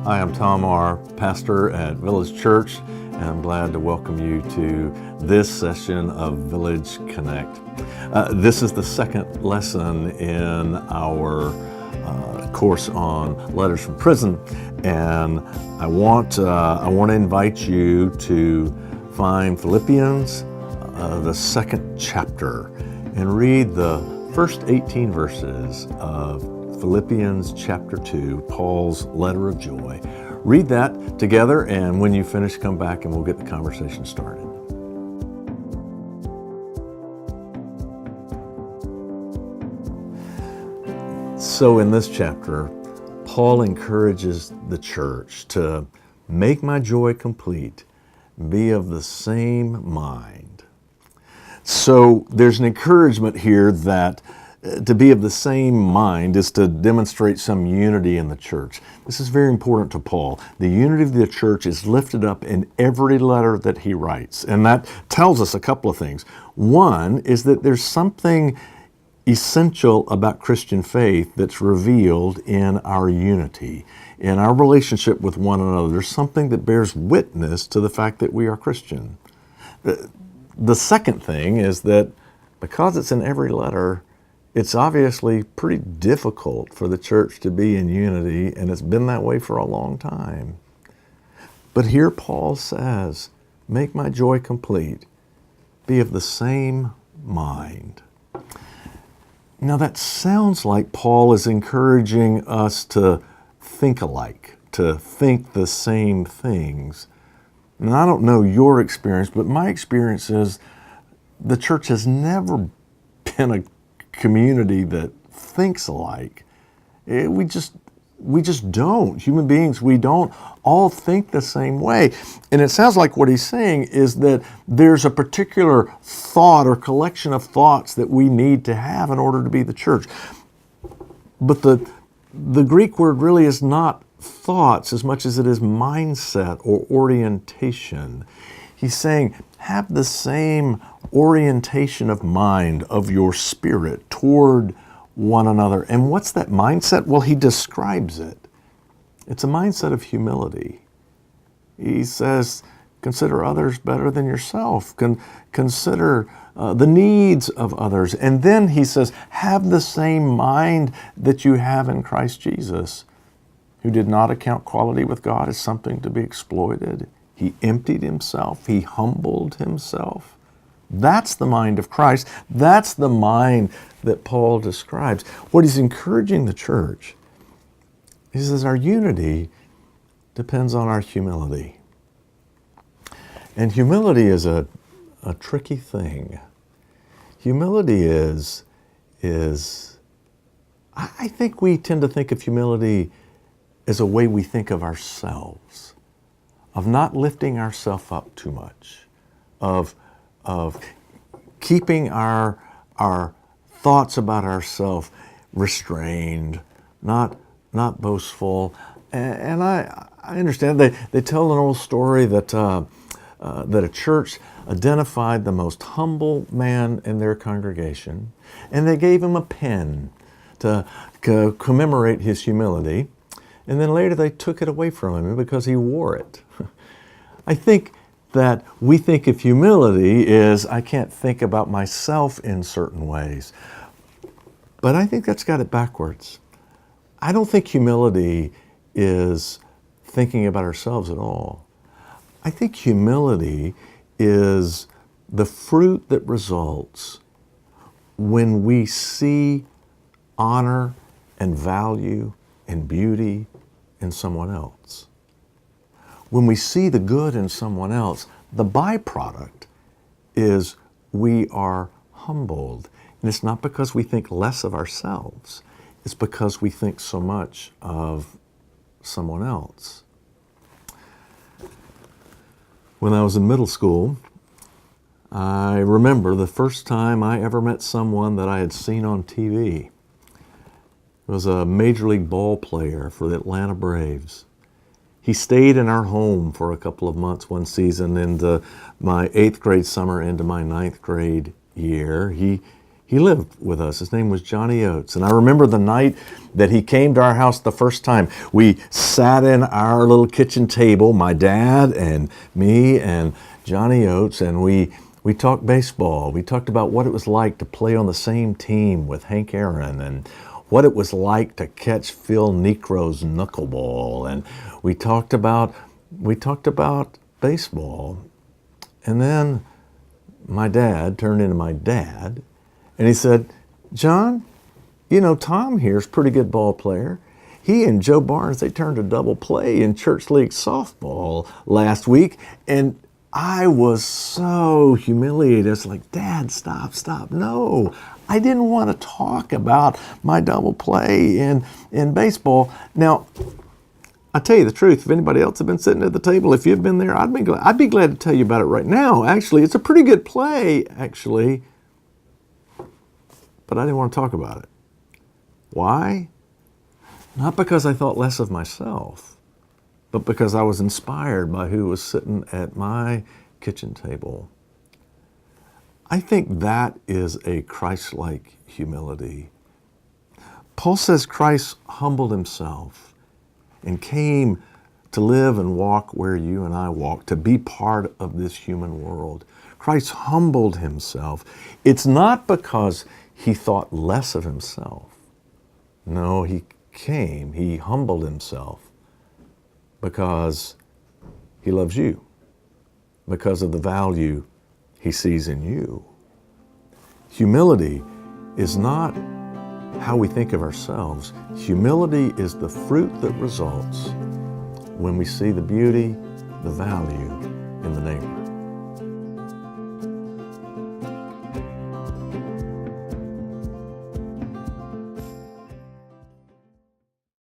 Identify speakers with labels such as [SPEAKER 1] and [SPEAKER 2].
[SPEAKER 1] Hi, I'm Tom R., pastor at Village Church, and I'm glad to welcome you to this session of Village Connect. This is the second lesson in our course on letters from prison, and I want to invite you to find Philippians, the second chapter, and read the first 18 verses of Philippians chapter 2, Paul's letter of joy. Read that together, and when you finish, come back and we'll get the conversation started. So in this chapter, Paul encourages the church to make my joy complete, be of the same mind. So there's an encouragement here that to be of the same mind is to demonstrate some unity in the church. This is very important to Paul. The unity of the church is lifted up in every letter that he writes. And that tells us a couple of things. One is that there's something essential about Christian faith that's revealed in our unity, in our relationship with one another. There's something that bears witness to the fact that we are Christian. The second thing is that because it's in every letter, it's obviously pretty difficult for the church to be in unity, and it's been that way for a long time. But here Paul says, make my joy complete, be of the same mind. Now that sounds like Paul is encouraging us to think alike, to think the same things. And I don't know your experience, but my experience is the church has never been a community that thinks alike. We just don't. Human beings, we don't all think the same way. And it sounds like what he's saying is that there's a particular thought or collection of thoughts that we need to have in order to be the church. But the Greek word really is not thoughts as much as it is mindset or orientation. He's saying, have the same orientation of mind, of your spirit toward one another. And what's that mindset? Well, he describes it. It's a mindset of humility. He says, consider others better than yourself. Consider the needs of others. And then he says, have the same mind that you have in Christ Jesus, who did not account equality with God as something to be exploited. He emptied himself. He humbled himself. That's the mind of Christ. That's the mind that Paul describes. What he's encouraging the church, he says our unity depends on our humility. And humility is a tricky thing. Humility is, I think we tend to think of humility as a way we think of ourselves, of not lifting ourselves up too much, of keeping our thoughts about ourselves restrained, not boastful. And I understand they tell an old story that a church identified the most humble man in their congregation, and they gave him a pen to commemorate his humility. And then later they took it away from him because he wore it. I think that we think of humility is I can't think about myself in certain ways. But I think that's got it backwards. I don't think humility is thinking about ourselves at all. I think humility is the fruit that results when we see honor and value and beauty in someone else. When we see the good in someone else, the byproduct is we are humbled. And it's not because we think less of ourselves. It's because we think so much of someone else. When I was in middle school, I remember the first time I ever met someone that I had seen on TV. It was a Major League ball player for the Atlanta Braves. He stayed in our home for a couple of months one season into my 8th grade summer into my 9th grade year. He He lived with us. His name was Johnny Oates. And I remember the night that he came to our house the first time. We sat in our little kitchen table, my dad and me and Johnny Oates, and we talked baseball. We talked about what it was like to play on the same team with Hank Aaron and what it was like to catch Phil Necro's knuckleball. And we talked about baseball. And then my dad turned into my dad, and he said, John, you know, Tom here's a pretty good ball player. He and Joe Barnes, they turned a double play in church league softball last week, and I was so humiliated. I was like, Dad, stop. No, I didn't want to talk about my double play in baseball. Now, I tell you the truth, if anybody else had been sitting at the table, if you've been there, I'd be glad to tell you about it right now. Actually, it's a pretty good play, actually. But I didn't want to talk about it. Why? Not because I thought less of myself, but because I was inspired by who was sitting at my kitchen table. I think that is a Christ-like humility. Paul says Christ humbled himself and came to live and walk where you and I walk, to be part of this human world. Christ humbled himself. It's not because he thought less of himself. No, he humbled himself because he loves you, because of the value he sees in you. Humility is not how we think of ourselves. Humility is the fruit that results when we see the beauty, the value in the name